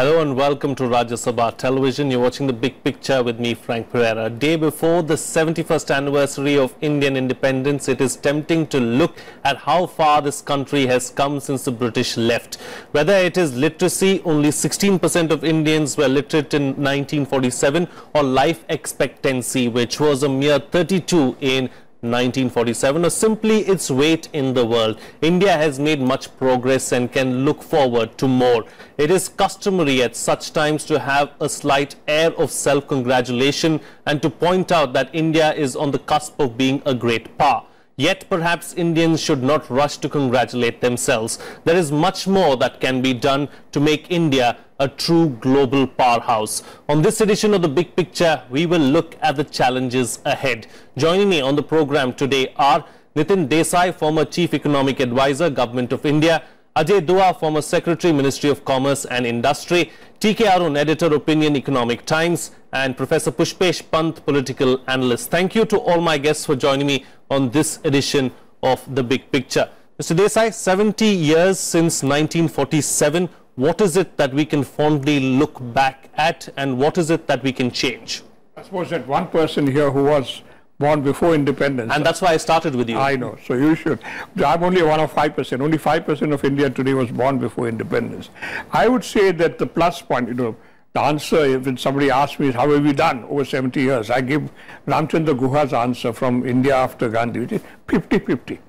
Hello and welcome to Rajya Sabha Television. You're watching The Big Picture with me, Frank Pereira. A day before the 71st anniversary of Indian independence, it is tempting to look at how far this country has come since the British left. Whether it is literacy, only 16% of Indians were literate in 1947, or life expectancy, which was a mere 32 in 1947, or simply its weight in the world. India has made much progress and can look forward to more. It is customary at such times to have a slight air of self-congratulation and to point out that India is on the cusp of being a great power. Yet perhaps Indians should not rush to congratulate themselves. There is much more that can be done to make India a true global powerhouse. On this edition of The Big Picture, we will look at the challenges ahead. Joining me on the program today are Nitin, Desai, former Chief Economic Advisor, Government of India; Ajay, former Secretary, Ministry of Commerce and Industry; TK Arun, Editor, Opinion Economic Times; and Professor Pushpesh, Pant, Political Analyst. Thank you to all my guests for joining me on this edition of The Big Picture. Mr. Desai, 70 years since 1947. What is it that we can fondly look back at, and what is it that we can change? I suppose that one person here who was born before independence. And that's why I started with you. I know, so you should. I'm only one of 5%. Only 5% of India today was born before independence. I would say that the plus point, the answer, when somebody asks me, how have we done over 70 years? I give Ramchandra Guha's answer from India after Gandhi, which is 50-50.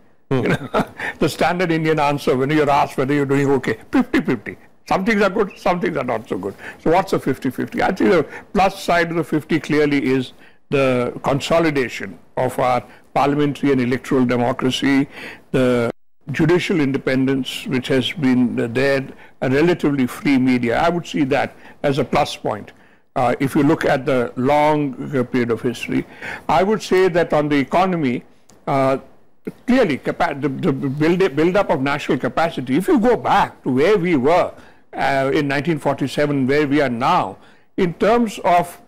The standard Indian answer when you're asked whether you're doing okay, 50-50. Some things are good, some things are not so good. So what's a 50-50? I think the plus side of the 50 clearly is the consolidation of our parliamentary and electoral democracy, the judicial independence which has been there, a relatively free media. I would see that as a plus point. If you look at the long period of history, I would say that on the economy, clearly the build-up of national capacity, if you go back to where we were in 1947, where we are now, in terms of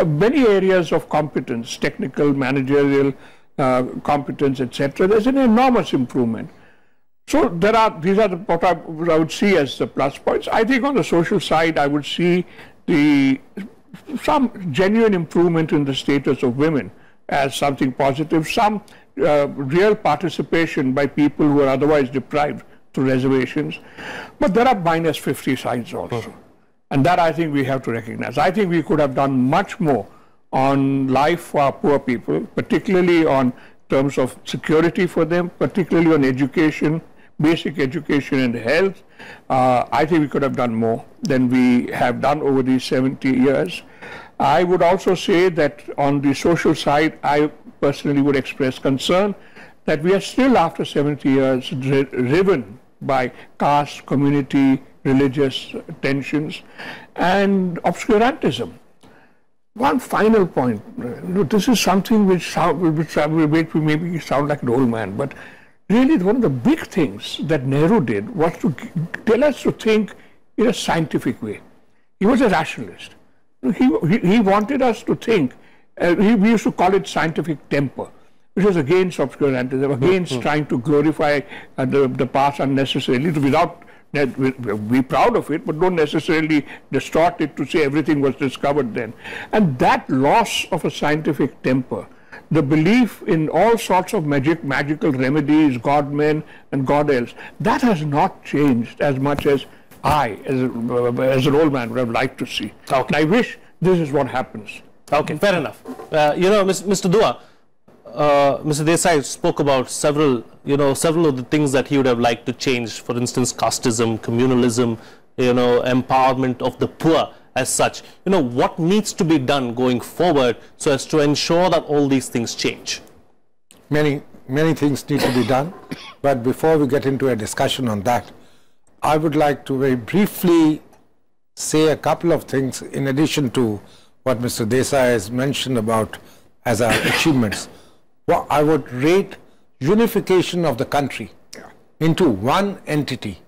many areas of competence, technical, managerial competence, etc., there's an enormous improvement. So these are what I would see as the plus points. I think on the social side, I would see some genuine improvement in the status of women as something positive, some real participation by people who are otherwise deprived through reservations. But there are minus 50 sides also. And that I think we have to recognize. I think we could have done much more on life for our poor people, particularly on terms of security for them, particularly on education, basic education and health. I think we could have done more than we have done over these 70 years. I would also say that on the social side, I personally would express concern that we are still, after 70 years, driven by caste, community, religious tensions and obscurantism. One final point, this is something which will make me maybe sound like an old man, but really one of the big things that Nehru did was to tell us to think in a scientific way. He was a rationalist. He wanted us to think, we used to call it scientific temper, which was against obscurantism, against trying to glorify the past unnecessarily, without be proud of it, but don't necessarily distort it to say everything was discovered then. And that loss of a scientific temper, the belief in all sorts of magical remedies, God-men and God-else, that has not changed as much as I, as an old man, would have liked to see. Okay. And I wish this is what happens. Okay, fair enough. Mr. Dua, Mr. Desai spoke about several of the things that he would have liked to change. For instance, casteism, communalism, empowerment of the poor as such. What needs to be done going forward so as to ensure that all these things change? Many things need to be done. But before we get into a discussion on that, I would like to very briefly say a couple of things in addition to what Mr. Desai has mentioned about as our achievements. Well, I would rate unification of the country into one entity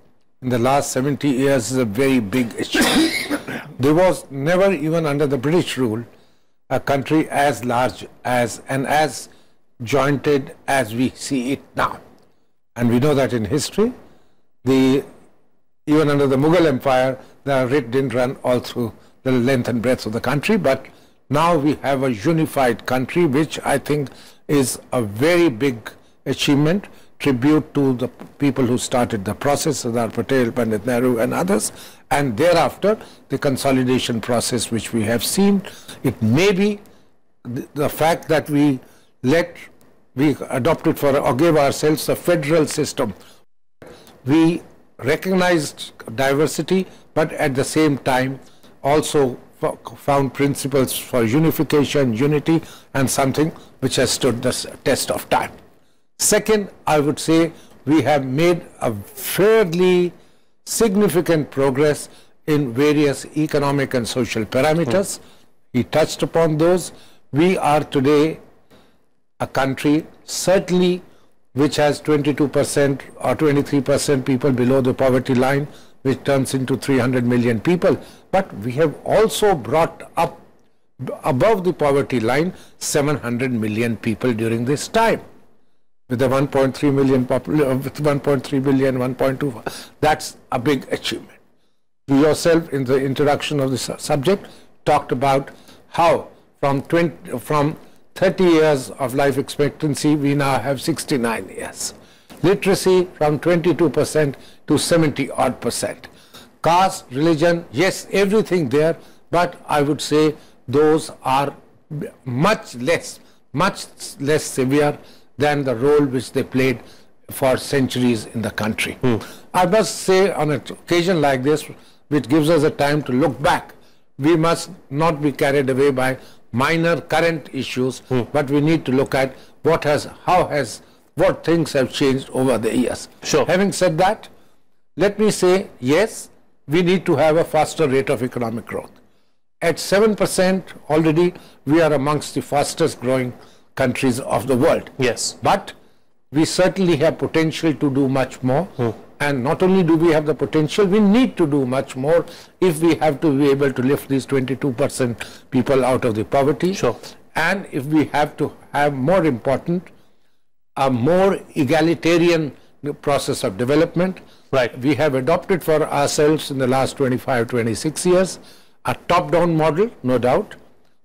in the last 70 years is a very big achievement. There was never, even under the British rule, a country as large as and as jointed as we see it now. And we know that in history, even under the Mughal Empire, the writ didn't run all through the length and breadth of the country, but now we have a unified country, which I think is a very big achievement, tribute to the people who started the process, Sardar Patel, Pandit Nehru and others, and thereafter the consolidation process which we have seen. It may be the fact that we adopted for or gave ourselves a federal system. We recognized diversity, but at the same time also found principles for unification, unity, and something which has stood the test of time. Second, I would say we have made a fairly significant progress in various economic and social parameters. He touched upon those. We are today a country certainly which has 22% or 23% people below the poverty line, which turns into 300 million people. But we have also brought up above the poverty line 700 million people during this time. With the 1.3 million with 1.3 billion, 1.2, that's a big achievement. You yourself, in the introduction of this subject, talked about how from 30 years of life expectancy, we now have 69 years. Literacy from 22% to 70-odd%. Caste, religion, yes, everything there, but I would say those are much less severe than the role which they played for centuries in the country. I must say, on an occasion like this, which gives us a time to look back, we must not be carried away by minor current issues, but we need to look at what things have changed over the years. Sure. Having said that, let me say, yes, we need to have a faster rate of economic growth. At 7% already, we are amongst the fastest growing countries of the world. Yes. But we certainly have potential to do much more. And not only do we have the potential, we need to do much more if we have to be able to lift these 22% people out of the poverty. Sure. And if we have to have, more important, a more egalitarian process of development. Right. We have adopted for ourselves in the last 25, 26 years a top-down model, no doubt.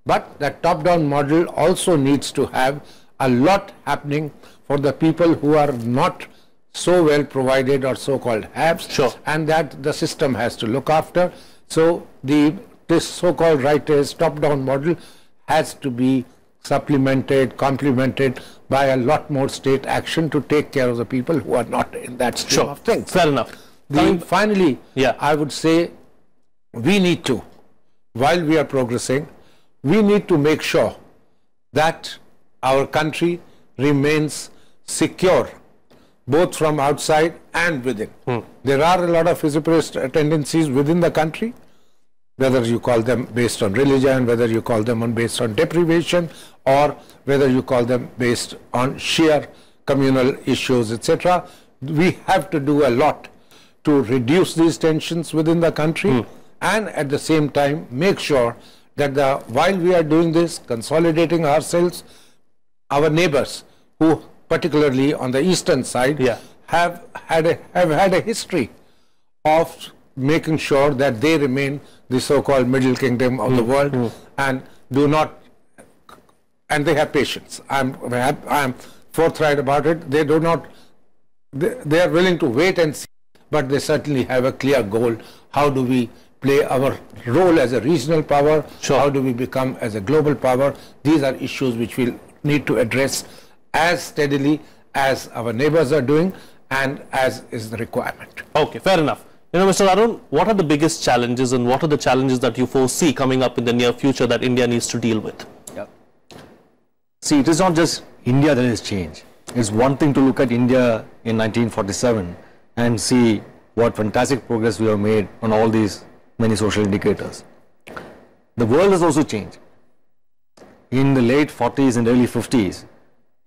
But that top-down model also needs to have a lot happening for the people who are not so well provided or so-called haves, Sure. and that the system has to look after. So this so-called right-based top-down model has to be supplemented, complemented by a lot more state action to take care of the people who are not in that stream of things. Fair enough. Finally, I would say we need to, while we are progressing, we need to make sure that our country remains secure, both from outside and within. There are a lot of vociferous tendencies within the country, whether you call them based on religion, whether you call them based on deprivation, or whether you call them based on sheer communal issues, etc. We have to do a lot to reduce these tensions within the country, and at the same time make sure that while we are doing this, consolidating ourselves, our neighbors, who particularly on the eastern side, have had a history of making sure that they remain the so-called middle kingdom of the world, and do not, and they have patience. I'm forthright about it. They do not, they are willing to wait and see, but they certainly have a clear goal. How do we play our role as a regional power? Sure. How do we become as a global power? These are issues which we'll need to address as steadily as our neighbors are doing, and as is the requirement. Okay, fair enough. You know, Mr. Arun, what are the biggest challenges, and what are the challenges that you foresee coming up in the near future that India needs to deal with? See, it is not just India that has changed. It's one thing to look at India in 1947 and see what fantastic progress we have made on all these many social indicators. The world has also changed. In the late 40s and early 50s,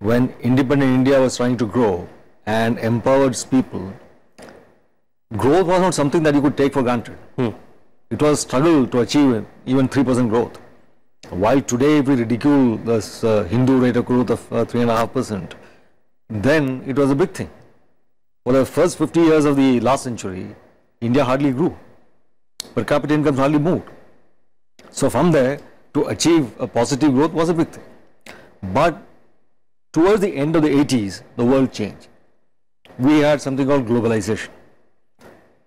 when independent India was trying to grow and empowered people, growth was not something that you could take for granted. It was a struggle to achieve even 3% growth. While today we ridicule this Hindu rate of growth of 3.5%, then it was a big thing. For the first 50 years of the last century, India hardly grew. per capita income hardly moved. So from there, to achieve a positive growth was a big thing. But towards the end of the 80s, the world changed. We had something called globalization.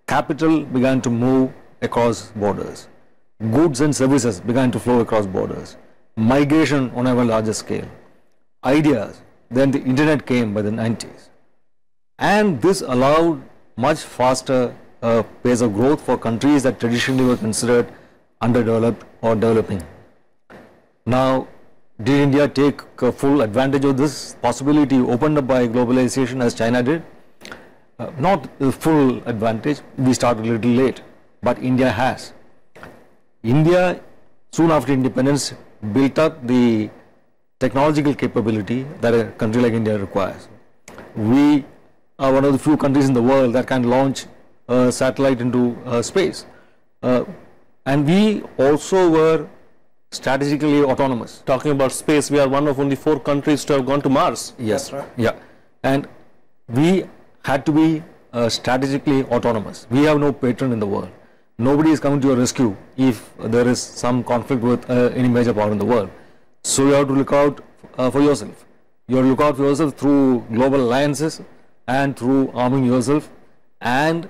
Capital began to move across borders. Goods and services began to flow across borders. Migration on a larger scale. Ideas. Then the internet came by the 90s. And this allowed much faster pace of growth for countries that traditionally were considered underdeveloped or developing. Now, did India take full advantage of this possibility opened up by globalization as China did? Not the full advantage. We started a little late, but India has. India, soon after independence, built up the technological capability that a country like India requires. We are one of the few countries in the world that can launch a satellite into space. And we also were strategically autonomous. Talking about space, we are one of only 4 countries to have gone to Mars. Yes, right. Yeah. And we had to be strategically autonomous. We have no patron in the world. Nobody is coming to your rescue if there is some conflict with any major power in the world. So you have to look out for yourself. You have to look out for yourself through global alliances and through arming yourself and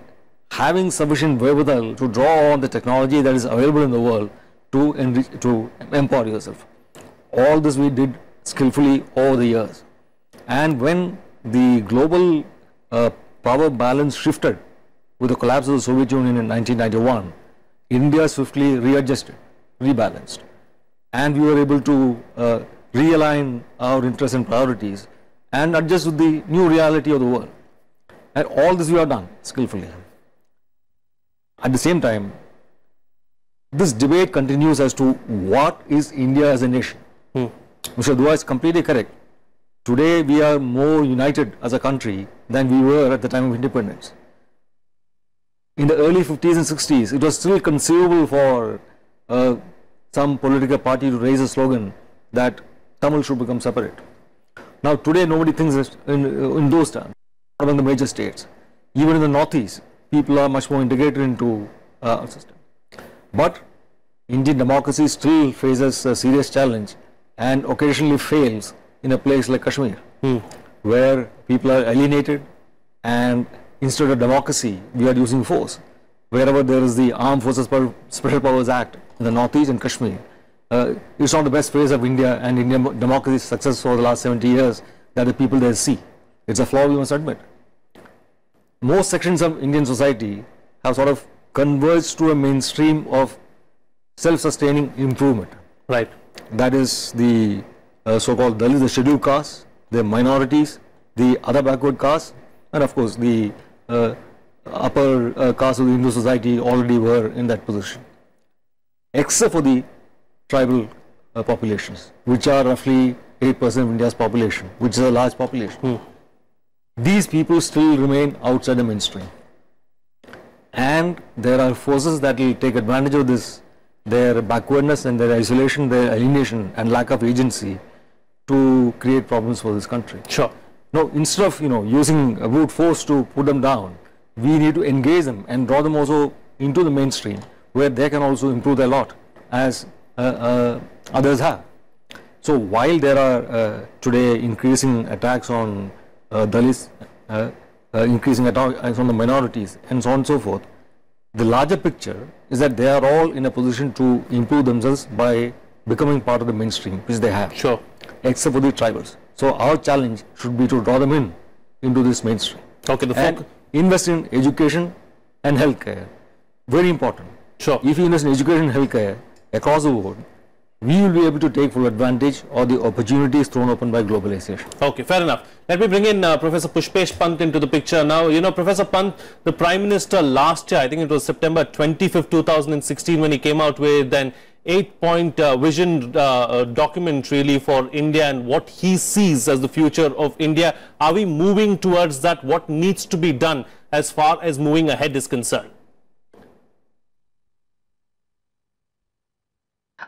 having sufficient wherewithal to draw on the technology that is available in the world to empower yourself. All this we did skillfully over the years. And when the global power balance shifted with the collapse of the Soviet Union in 1991, India swiftly readjusted, rebalanced. And we were able to realign our interests and priorities and adjust with the new reality of the world. And all this we have done skillfully. At the same time, this debate continues as to what is India as a nation. Mr. Dua is completely correct. Today we are more united as a country than we were at the time of independence. In the early 50s and 60s, it was still conceivable for some political party to raise a slogan that Tamil should become separate. Now today nobody thinks in those terms among the major states. Even in the Northeast, people are much more integrated into our system. But Indian democracy still faces a serious challenge and occasionally fails in a place like Kashmir, where people are alienated and instead of democracy, we are using force. Wherever there is the Armed Forces Special Powers Act in the Northeast and Kashmir, it's not the best phase of India and Indian democracy's success for the last 70 years that the people there see. It's a flaw we must admit. Most sections of Indian society have sort of converged to a mainstream of self-sustaining improvement. Right. That is the so-called Dalits, the scheduled castes, the minorities, the other backward castes, and of course the upper castes of the Hindu society already were in that position. Except for the tribal populations, which are roughly 8% of India's population, which is a large population. These people still remain outside the mainstream. And there are forces that will take advantage of this, their backwardness and their isolation, their alienation and lack of agency to create problems for this country. Sure. Now, instead of using brute force to put them down, we need to engage them and draw them also into the mainstream, where they can also improve their lot as others have. So while there are today increasing attacks on Dalits, increasing attacks on the minorities and so on and so forth, the larger picture is that they are all in a position to improve themselves by becoming part of the mainstream, which they have. Sure. Except for the tribals. So our challenge should be to draw them into this mainstream. Okay. And invest in education and healthcare. Very important. Sure. If you invest in education and healthcare across the board, we will be able to take full advantage of the opportunities thrown open by globalization. Okay, fair enough. Let me bring in Professor Pushpesh Pant into the picture. Now, Professor Pant, the Prime Minister last year, I think it was September 25th, 2016, when he came out with an 8-point vision document really for India and what he sees as the future of India. Are we moving towards that? What needs to be done as far as moving ahead is concerned?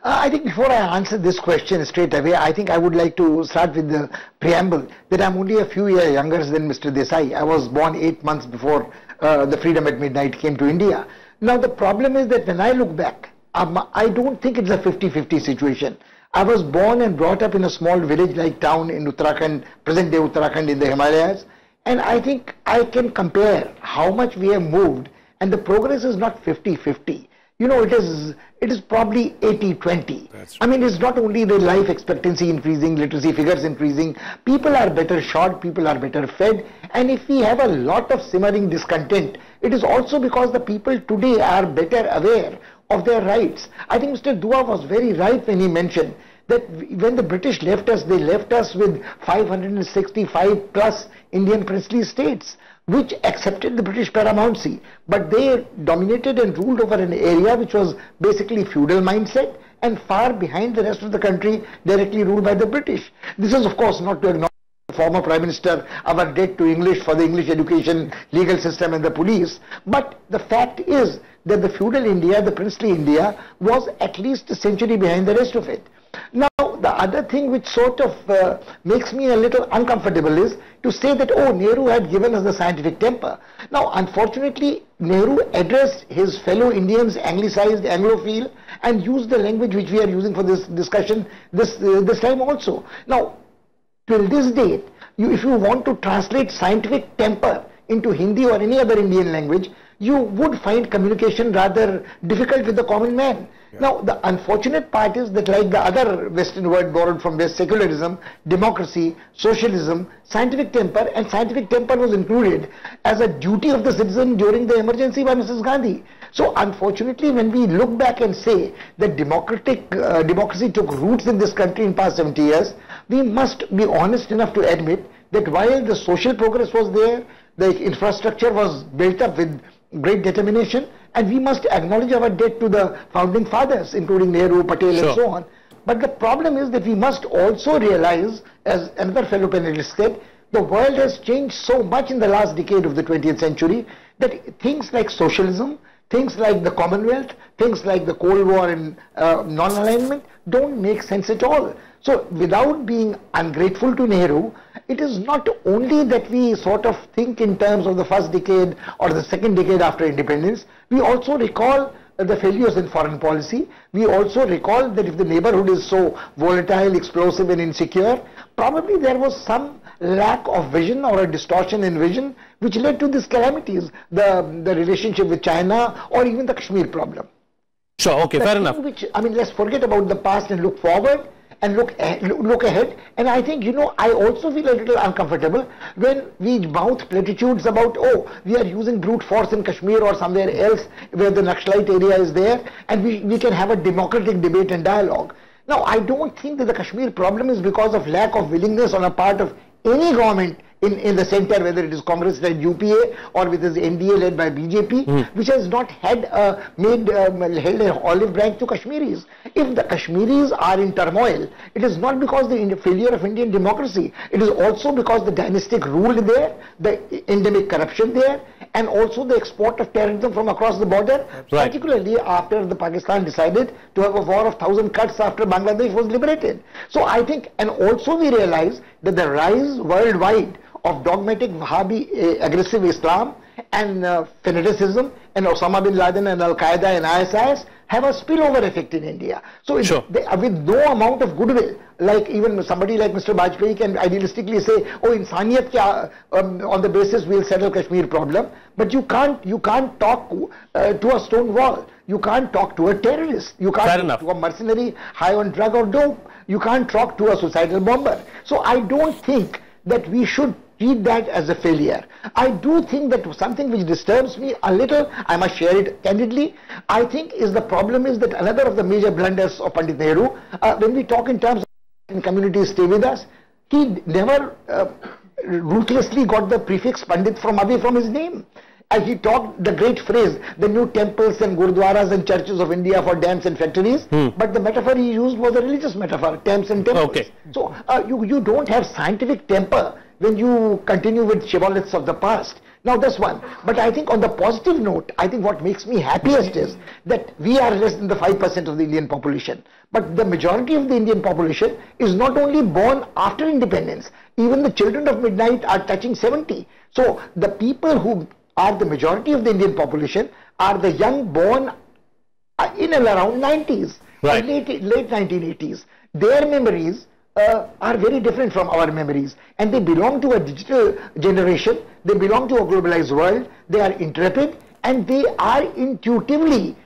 I think before I answer this question straight away, I think I would like to start with the preamble that I'm only a few years younger than Mr. Desai. I was born 8 months before the Freedom at Midnight came to India. Now the problem is that when I look back, I don't think it's a 50-50 situation. I was born and brought up in a small village-like town in Uttarakhand, present-day Uttarakhand in the Himalayas, and I think I can compare how much we have moved, and the progress is not 50-50. You know, it is probably 80-20. I mean, it's not only the life expectancy increasing, literacy figures increasing, people are better shod, people are better fed, and if we have a lot of simmering discontent, it is also because the people today are better aware of their rights. I think Mr. Dua was very right when he mentioned that when the British left us, they left us with 565 plus Indian princely states, which accepted the British paramountcy, but they dominated and ruled over an area which was basically feudal mindset and far behind the rest of the country, directly ruled by the British. This is of course not to acknowledge the former Prime Minister our debt to English for the English education, legal system and the police, but the fact is that the feudal India, the princely India, was at least a century behind the rest of it. Now, the other thing which sort of makes me a little uncomfortable is to say that, oh, Nehru had given us the scientific temper. Now, unfortunately, Nehru addressed his fellow Indians, anglicized, Anglophile, and used the language which we are using for this discussion this time also. Now, till this date, if you want to translate scientific temper into Hindi or any other Indian language, you would find communication rather difficult with the common man. Yeah. Now, the unfortunate part is that like the other Western word borrowed from West, secularism, democracy, socialism, scientific temper, and scientific temper was included as a duty of the citizen during the emergency by Mrs. Gandhi. So, unfortunately, when we look back and say that democracy took roots in this country in past 70 years, we must be honest enough to admit that while the social progress was there, the infrastructure was built up with great determination, and we must acknowledge our debt to the founding fathers, including Nehru, Patel, and so on. But the problem is that we must also realize, as another fellow panelist said, the world has changed so much in the last decade of the 20th century that things like socialism, things like the Commonwealth, things like the Cold War and non-alignment don't make sense at all. So without being ungrateful to Nehru, it is not only that we sort of think in terms of the first decade or the second decade after independence, we also recall the failures in foreign policy. We also recall that if the neighborhood is so volatile, explosive and insecure, probably there was some lack of vision or a distortion in vision which led to these calamities, the relationship with China or even the Kashmir problem. Sure, okay, fair enough. Which, I mean, let's forget about the past and look forward and look ahead. And I think, you know, I also feel a little uncomfortable when we mouth platitudes about, oh, we are using brute force in Kashmir or somewhere else where the Naxalite area is there, and we can have a democratic debate and dialogue. Now, I don't think that the Kashmir problem is because of lack of willingness on a part of any government in the center, whether it is Congress-led UPA or with its NDA led by BJP, which has not had held an olive branch to Kashmiris. If the Kashmiris are in turmoil, it is not because the failure of Indian democracy. It is also because the dynastic rule there, the endemic corruption there, and also the export of terrorism from across the border, particularly after the Pakistan decided to have a war of 1,000 cuts after Bangladesh was liberated. So I think, and also we realize that the rise worldwide of dogmatic Wahhabi aggressive Islam and fanaticism and Osama bin Laden and Al-Qaeda and ISIS have a spillover effect in India. So with no amount of goodwill, like even somebody like Mr. Bajpayee can idealistically say, oh, insaniyat kya, on the basis we'll settle Kashmir problem, but you can't talk to a stone wall. You can't talk to a terrorist. You can't talk to a mercenary high on drug or dope. You can't talk to a suicidal bomber. So I don't think that we should treat that as a failure. I do think that something which disturbs me a little, I must share it candidly, I think is the problem is that another of the major blunders of Pandit Nehru, when we talk in terms of communities stay with us, he never ruthlessly got the prefix Pandit away from his name. He talked the great phrase, the new temples and gurdwaras and churches of India for dams and factories, but the metaphor he used was a religious metaphor, dams and temples. Okay. So you don't have scientific temper when you continue with shibboleths of the past. Now that's one. But I think on the positive note, I think what makes me happiest is that we are less than the 5% of the Indian population. But the majority of the Indian population is not only born after independence, even the children of midnight are touching 70. So the people who are the majority of the Indian population are the young born in and around 90s, Right. late 1980s. Their memories are very different from our memories, and they belong to a digital generation. They belong to a globalized world. They are intrepid, and they are intuitively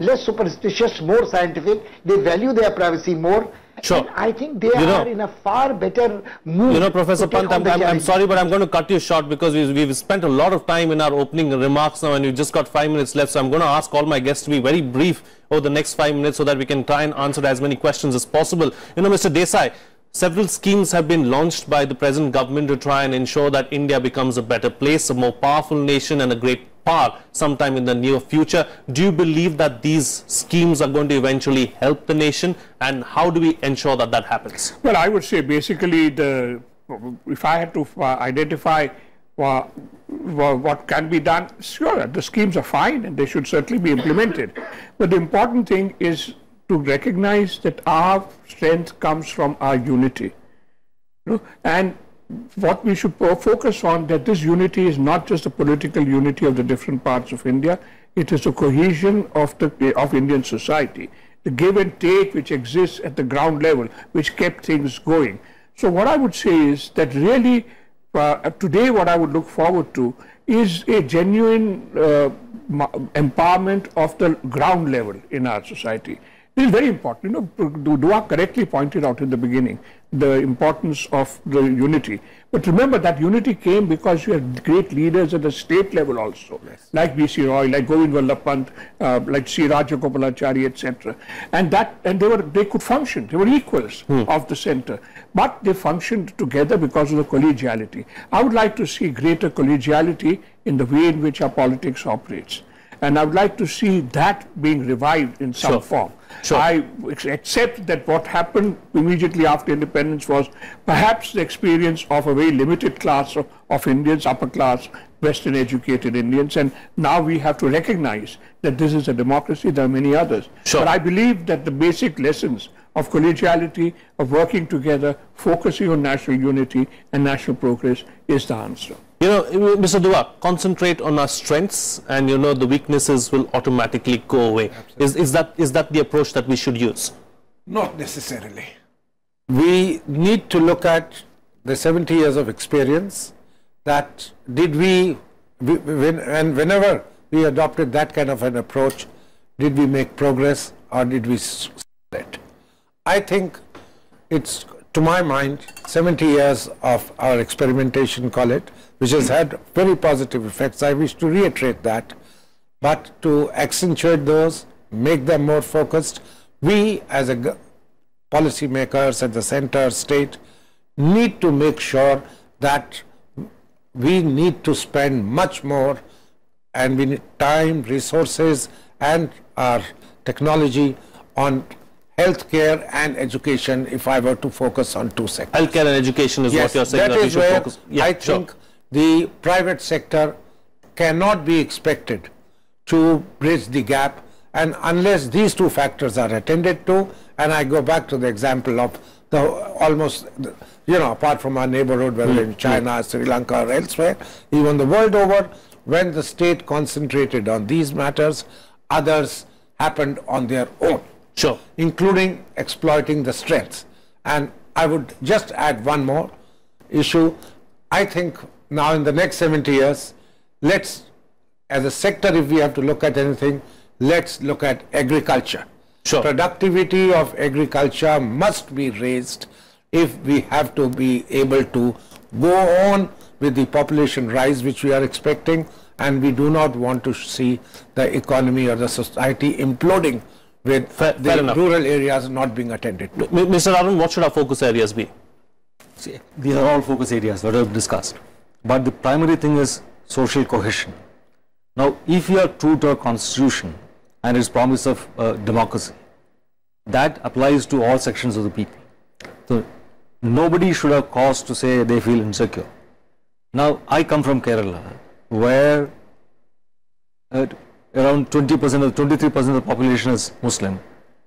less superstitious, more scientific. They value their privacy more. Sure. And I think they are in a far better mood. You know, Professor to take Pant, on the I'm challenge. sorry, but I'm going to cut you short because we've spent a lot of time in our opening remarks now, and we've just got 5 minutes left. So I'm going to ask all my guests to be very brief over the next 5 minutes so that we can try and answer as many questions as possible. You know, Mr. Desai, several schemes have been launched by the present government to try and ensure that India becomes a better place, a more powerful nation and a great power sometime in the near future. Do you believe that these schemes are going to eventually help the nation, and how do we ensure that that happens? Well, I would say basically if I had to identify what can be done, sure, the schemes are fine and they should certainly be implemented. But the important thing is to recognize that our strength comes from our unity. You know? And what we should focus on, that this unity is not just a political unity of the different parts of India, it is a cohesion of Indian society, the give and take which exists at the ground level, which kept things going. So what I would say is that really today what I would look forward to is a genuine empowerment of the ground level in our society. This is very important. You know, Dua correctly pointed out in the beginning the importance of the unity. But remember that unity came because you had great leaders at the state level also, like B.C. Roy, like Govind Vallabh Pant, like C. Rajagopalachari, etc. And they could function. They were equals of the center, but they functioned together because of the collegiality. I would like to see greater collegiality in the way in which our politics operates. And I would like to see that being revived in some form. Sure. I accept that what happened immediately after independence was perhaps the experience of a very limited class of Indians, upper class, Western educated Indians, and now we have to recognize that this is a democracy, there are many others. Sure. But I believe that the basic lessons of collegiality, of working together, focusing on national unity and national progress is the answer. You know, Mr. Dua, concentrate on our strengths and, you know, the weaknesses will automatically go away. Is that the approach that we should use? Not necessarily. We need to look at the 70 years of experience that whenever we adopted that kind of an approach, did we make progress or did we it? I think it's, to my mind, 70 years of our experimentation, call it, which has had very positive effects. I wish to reiterate that. But to accentuate those, make them more focused, we as a policy makers at the center, state, need to make sure that we need to spend much more, and we need time, resources and our technology on healthcare and education, if I were to focus on two sectors. Healthcare and education is what you're saying that we is should where focus. Yeah, I think the private sector cannot be expected to bridge the gap, and unless these two factors are attended to, and I go back to the example of the almost, you know, apart from our neighborhood, whether in China, Sri Lanka or elsewhere, even the world over, when the state concentrated on these matters, others happened on their own. Sure. Including exploiting the strengths. And I would just add one more issue. I think now in the next 70 years, let's, as a sector, if we have to look at anything, let's look at agriculture. Sure. Productivity of agriculture must be raised if we have to be able to go on with the population rise which we are expecting, and we do not want to see the economy or the society imploding with the rural areas not being attended to. Mr. Arun, what should our focus areas be? See, these are all focus areas that I've discussed. But the primary thing is social cohesion. Now, if you are true to our constitution and its promise of democracy, that applies to all sections of the people. So, nobody should have cause to say they feel insecure. Now, I come from Kerala, where around 20% or 23% of the population is Muslim,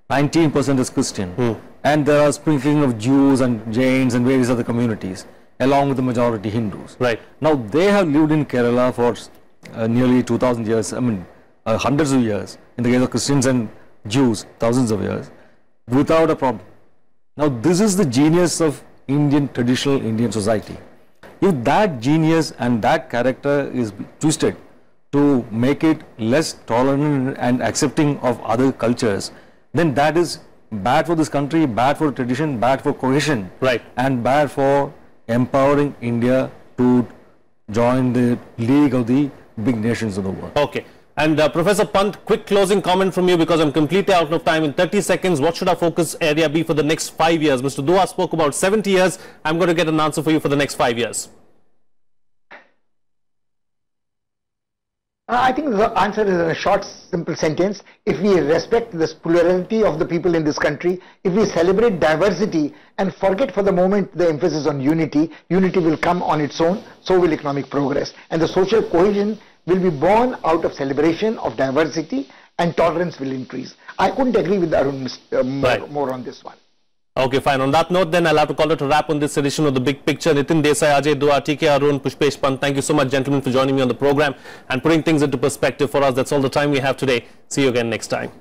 19% is Christian, and there are sprinkling of Jews and Jains and various other communities, along with the majority Hindus. Right. Now, they have lived in Kerala for nearly 2,000 years. I mean, hundreds of years, in the case of Christians and Jews, thousands of years, without a problem. Now, this is the genius of traditional Indian society. If that genius and that character is twisted to make it less tolerant and accepting of other cultures, then that is bad for this country, bad for tradition, bad for cohesion, right, and bad for empowering India to join the league of the big nations of the world. Okay. And Professor Pant, quick closing comment from you, because I'm completely out of time. In 30 seconds, what should our focus area be for the next 5 years? Mr. Dua spoke about 70 years. I'm going to get an answer for you for the next 5 years. I think the answer is in a short, simple sentence. If we respect this plurality of the people in this country, if we celebrate diversity and forget for the moment the emphasis on unity, unity will come on its own, so will economic progress. And the social cohesion will be born out of celebration of diversity, and tolerance will increase. I couldn't agree with Arun more on this one. Okay, fine. On that note, then I'll have to call it a wrap on this edition of The Big Picture. Nitin, Desai, Ajay, Dua, TK, Arun, Pushpesh, Pant, thank you so much, gentlemen, for joining me on the program and putting things into perspective for us. That's all the time we have today. See you again next time.